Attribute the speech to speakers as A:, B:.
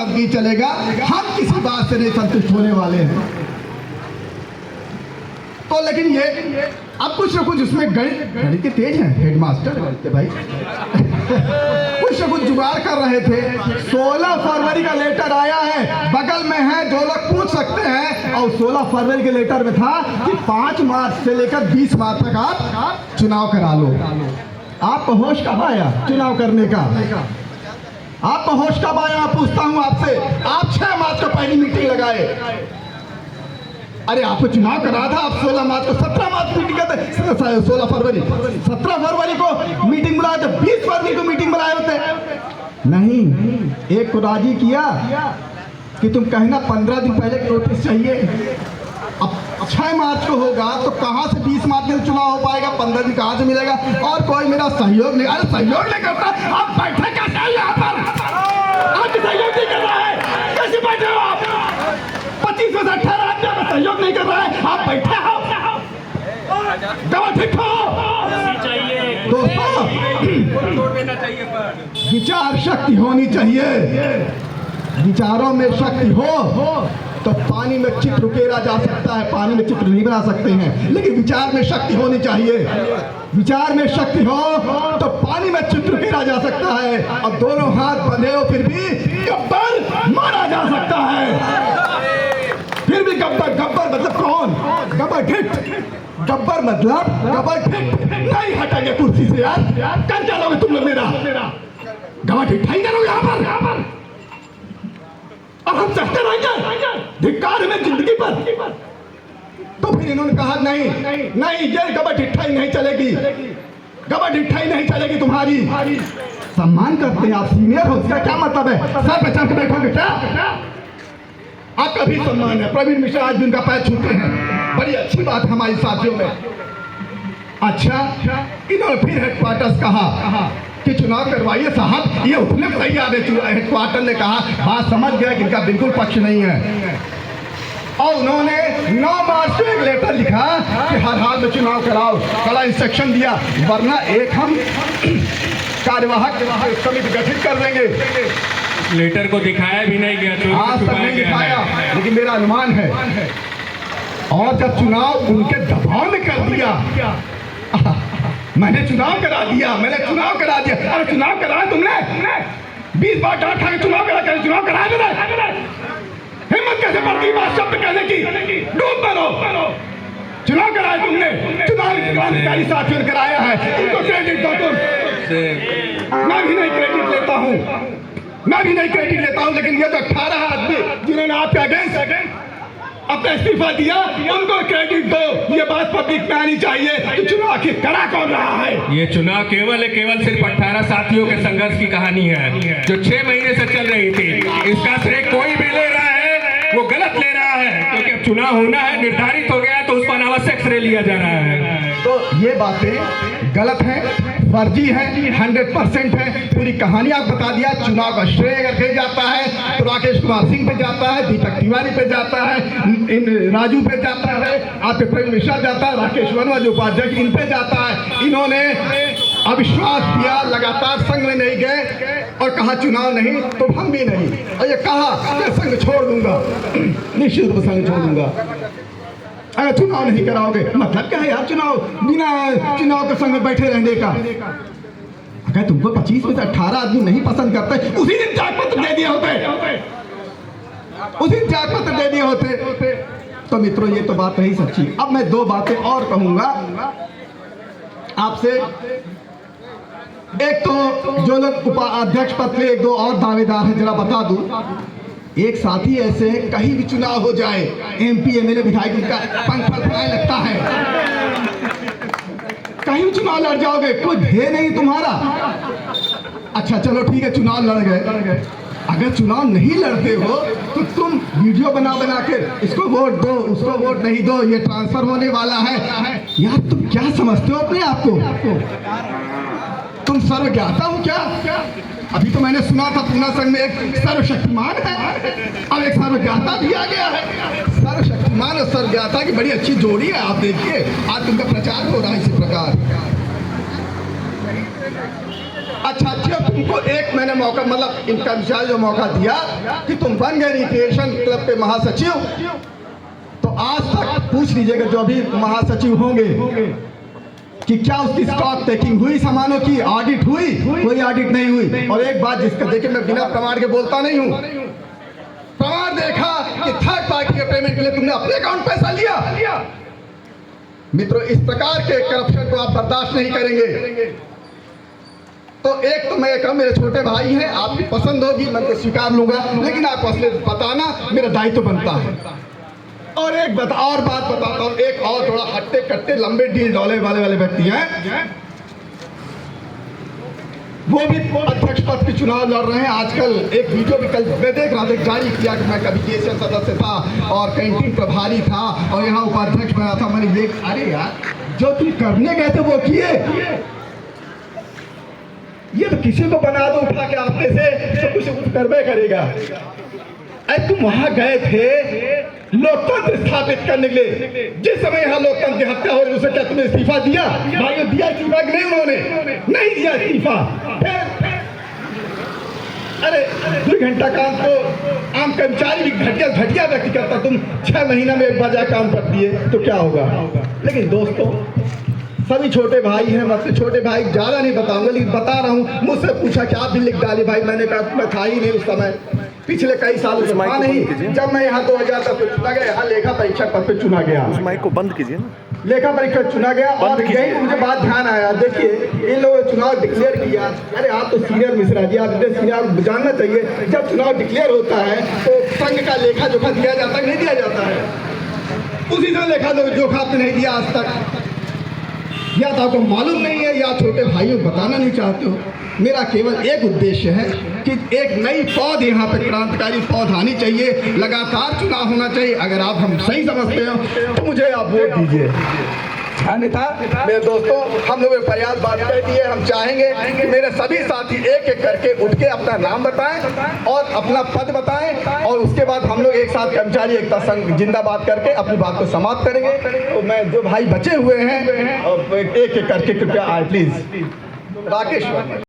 A: कदमी चलेगा, हम किसी बात से नहीं संतुष्ट होने वाले हैं। तो लेकिन ये अब कुछ न कुछ उसमें गणित के तेज हैं हेडमास्टर भाई कुछ न कुछ जुगाड़ कर रहे थे। 16 फरवरी का लेटर आया है, बगल में है, जो लोग पूछ सकते हैं। और 16 फरवरी के लेटर में था कि 5 मार्च से लेकर 20 मार्च तक आप चुनाव करा लो। आपको होश कब आया चुनाव करने का? आपको होश कब आया? पूछता हूं आपसे। आप 6 मार्च को पहली मीटिंग लगाए। अरे आपको चुनाव करा था, आप 16 मार्च को 17 मार्च मीटिंग करते, 16 फरवरी 17 फरवरी को मीटिंग बुलाए थे, 20 फरवरी को मीटिंग बुलाए होते नहीं। एक को राजी किया कि तुम कहना 15 दिन पहले नोटिस चाहिए। अब 6 मार्च को होगा तो कहाँ से 20 मार्च के चुनाव हो पाएगा? 15 दिन कहाँ से मिलेगा? और कोई मेरा सहयोग नहीं, अरे सहयोग नहीं करता। आप बैठे कैसे हैं यहाँ पर? आप सहयोग नहीं कर रहा है, कैसे बैठे हो आप? 25 में से 18 आदमी में सहयोग नहीं कर रहा है, आप बैठे हो। दवा ठीक हो दोस्तों, विचार शक्ति होनी चाहिए। विचारों में शक्ति हो तो पानी में चित्र उकेरा जा सकता है, पानी में चित्र नहीं बना सकते हैं, लेकिन विचार में शक्ति होनी चाहिए। विचार में शक्ति हो तो पानी में चित्र उकेरा जा सकता है, और दोनों हाथ बंधे हो फिर भी गब्बर मारा जा सकता है। फिर भी गब्बर, गब्बर मतलब कौन? गब्बर ठिठ, गब्बर मतलब गब्बर ठिठ। नहीं हटेंगे कुर्सी से यार, कर चलोगे तुम लोग मेरा गब्बर ठिठ नहीं करोगे यहाँ पर। अब हम सहते रहेंगे धिक्कार में जिंदगी पर। तो फिर इन्होंने कहा नहीं नहीं, ये गब्बर ठिठाई नहीं चलेगी, गब्बर ठिठाई नहीं चलेगी तुम्हारी। सम्मान करते हैं आप, सीनियर हो, इसका क्या मतलब है? सर पे चढ़ के बैठोगे क्या? आपका भी सम्मान है। प्रवीण मिश्रा आज भी उनका पैर छूते हैं, बड़ी अच्छी बात हमारी साथियों में। अच्छा, इन्होंने फिर हेडक्वार्टर्स कहा कि चुनाव करवाइए साहब, ये उतने तैयार है। हेडक्वार्टर ने कहा, बात समझ गया कि इनका बिल्कुल पक्ष नहीं है। और उन्होंने 9 मार्च को एक लेटर लिखा कि हर हाल में चुनाव कराओ, कड़ा इंस्ट्रक्शन दिया, वरना एक हम कार्यवाहक समिति गठित कर देंगे।
B: लेटर को दिखाया भी नहीं गया,
A: आज तक नहीं दिखाया, लेकिन मेरा अनुमान है। और जब चुनाव उनके दबाव में कर दिया, मैंने चुनाव करा दिया। अरे चुनाव कराया तुमने? 20 बार डांट खा के चुनाव कराया मैंने। हिम्मत कैसे पड़ती बात शब्द कहने की? डूब मरो। चुनाव कराया तुमने, चुनाव क्रांतिकारी साथियों ने कराया है, इनको क्रेडिट दो तुम। मैं भी नहीं क्रेडिट लेता हूँ, लेकिन ये तो 18 आदमी जिन्होंने आपके अगेंस्ट अपना इस्तीफा दिया, उनको क्रेडिट दो। ये बात पब्लिक में आनी चाहिए कि चुनाव आखिर करा कौन रहा है।
B: ये चुनाव केवल सिर्फ 18 साथियों के संघर्ष की कहानी है, जो 6 महीने से चल रही थी। इसका श्रेय कोई भी ले रहा है वो गलत ले रहा है, क्योंकि अब चुनाव होना है, निर्धारित हो गया है, तो उस पर अनावश्यक श्रेय लिया जा रहा है।
A: तो ये बातें गलत हैं, फर्जी है, 100% है। पूरी कहानी आप बता दिया। चुनाव का श्रेय अगर कहीं जाता है तो राकेश कुमार सिंह पे जाता है, दीपक तिवारी पे जाता है, राजू पे जाता है, आपके प्रवीण मिश्रा जाता है, राकेश वर्मा जो उपाध्यक्ष, इन पे जाता है। इन्होंने अविश्वास दिया, लगातार संघ में नहीं गए और कहा चुनाव नहीं तो हम भी नहीं, और ये कहा कि संघ छोड़ दूंगा, निश्चित रूप से संघ छोड़ दूंगा अगर चुनाव नहीं कराओगे। मतलब क्या है यार, बिना चुनाव के संग में बैठे रहने का? अगर तुमको 25 में से 18 आदमी नहीं पसंद करते, उसी दिन त्यागपत्र दे दिए होते। तो मित्रों, ये तो बात रही सच्ची। अब मैं 2 बातें और कहूंगा आपसे। एक तो जो लोग उपाध्यक्ष पद के 1-2 और दावेदार हैं, जरा बता दूं। एक साथी ऐसे हैं, कहीं भी चुनाव हो जाए, MP MLA विधायक उनका पंख फड़फड़ाने लगता है। कहीं भी चुनाव लड़ जाओगे, कोई ध्येय नहीं तुम्हारा। अच्छा चलो ठीक है, चुनाव लड़ गए। अगर चुनाव नहीं लड़ते हो तो तुम वीडियो बना के इसको वोट दो, उसको वोट नहीं दो, ये ट्रांसफर होने वाला है। यार तुम क्या समझते हो अपने आप को? तुम सर्वज्ञाता हो क्या? अभी तो मैंने सुना था पूना संघ में एक सर्वशक्तिमान है, अब एक सर्वज्ञाता भी आ गया है। सर्वशक्तिमान और सर्वज्ञाता की बड़ी अच्छी जोड़ी है। आप देखिए आज उनका प्रचार हो रहा है इसी प्रकार। अच्छा तुमको एक मैंने मौका मतलब इन कर्मचारी जो मौका दिया कि तुम बन गए रिक्रिएशन क्लब के महासचिव, तो आज तक पूछ लीजिएगा जो अभी महासचिव होंगे कि क्या उसकी स्टॉक टेकिंग हुई, सामानों की ऑडिट हुई? कोई ऑडिट नहीं हुई। और एक बात जिसका देखिए मैं बिना प्रमाण के बोलता नहीं हूं, प्रमाण देखा कि थर्ड पार्टी के पेमेंट के लिए तुमने अपने अकाउंट पैसा लिया। मित्रों, इस प्रकार के करप्शन को आप बर्दाश्त नहीं करेंगे। तो एक तो मैं कहूँ मेरे छोटे भाई हैं, आपकी पसंद होगी मैं तो स्वीकार लूंगा, लेकिन आपको असलियत बताना मेरा दायित्व बनता है। और एक और बात बताता हूँ, एक और थोड़ा हट्टे कट्टे लंबे डील डॉले वाले व्यक्ति हैं, वो भी अध्यक्ष पद के चुनाव लड़ रहे हैं। आजकल एक वीडियो भी कल मैं देख रहा था, जारी किया कि मैं कभी केसीएल सदस्य था और कैंटीन प्रभारी था और यहाँ उपाध्यक्ष बना था। मैंने ये अरे यार जो तुम करने गए थे वो किए, ये तो किसी को बना दो उठा के आपने से तो कुछ उठ करवे करेगा। अरे तुम वहां गए थे लोकतंत्र स्थापित करने के लिए, जिस समय यहाँ लोकतंत्र की हत्या हो रही उसे क्या तुमने इस्तीफा दिया? भाइयों दिया इस्तीफा कि नहीं? उन्होंने नहीं दिया इस्तीफा। अरे 2 घंटा काम तो आम कर्मचारी भी घटिया व्यक्ति करता, तुम 6 महीना में 1 बार जा काम कर दिए तो क्या होगा? लेकिन दोस्तों सभी छोटे भाई हैं, मुझसे छोटे भाई ज्यादा नहीं बताऊंगा लेकिन बता रहा हूँ। मुझसे पूछा कि आप भी लिख डाली भाई, मैंने कहा मैं था ही नहीं उस समय, पिछले कई सालों से था नहीं। जब मैं यहाँ 2010 में चुना गया, यहाँ लेखा परीक्षक पद पे चुना गया,
C: उस माइक को बंद कीजिए ना,
A: लेखा परीक्षक चुना गया। और यही मुझे बात ध्यान आया, देखिए इन लोगों ने चुनाव डिक्लेयर किया। अरे आप तो सीनियर मिश्रा जी, आप सीनियर, आपको जानना चाहिए जब चुनाव डिक्लेयर होता है तो संघ का लेखा जोखा दिया जाता है नहीं दिया जाता है? उसी से लेखा जोखा आपने नहीं दिया आज तक, या तो आपको मालूम नहीं है या छोटे भाइयों बताना नहीं चाहते हो। मेरा केवल एक उद्देश्य है कि एक नई पौध यहाँ पे क्रांतिकारी पौध आनी चाहिए, लगातार चुनाव होना चाहिए। अगर आप हम सही समझते हो तो मुझे आप वोट दीजिए। अन्यथा मेरे दोस्तों हम लोगों ने फरियाद बात कह दी है, हम चाहेंगे कि मेरे सभी साथी एक एक करके उठ के अपना नाम बताएं और अपना पद बताएं और उसके बाद हम लोग एक साथ कर्मचारी एकता संघ जिंदाबाद करके अपनी बात को समाप्त करेंगे। तो मैं जो भाई बचे हुए हैं एक एक करके कृपया आए प्लीज। राकेश वर्मा।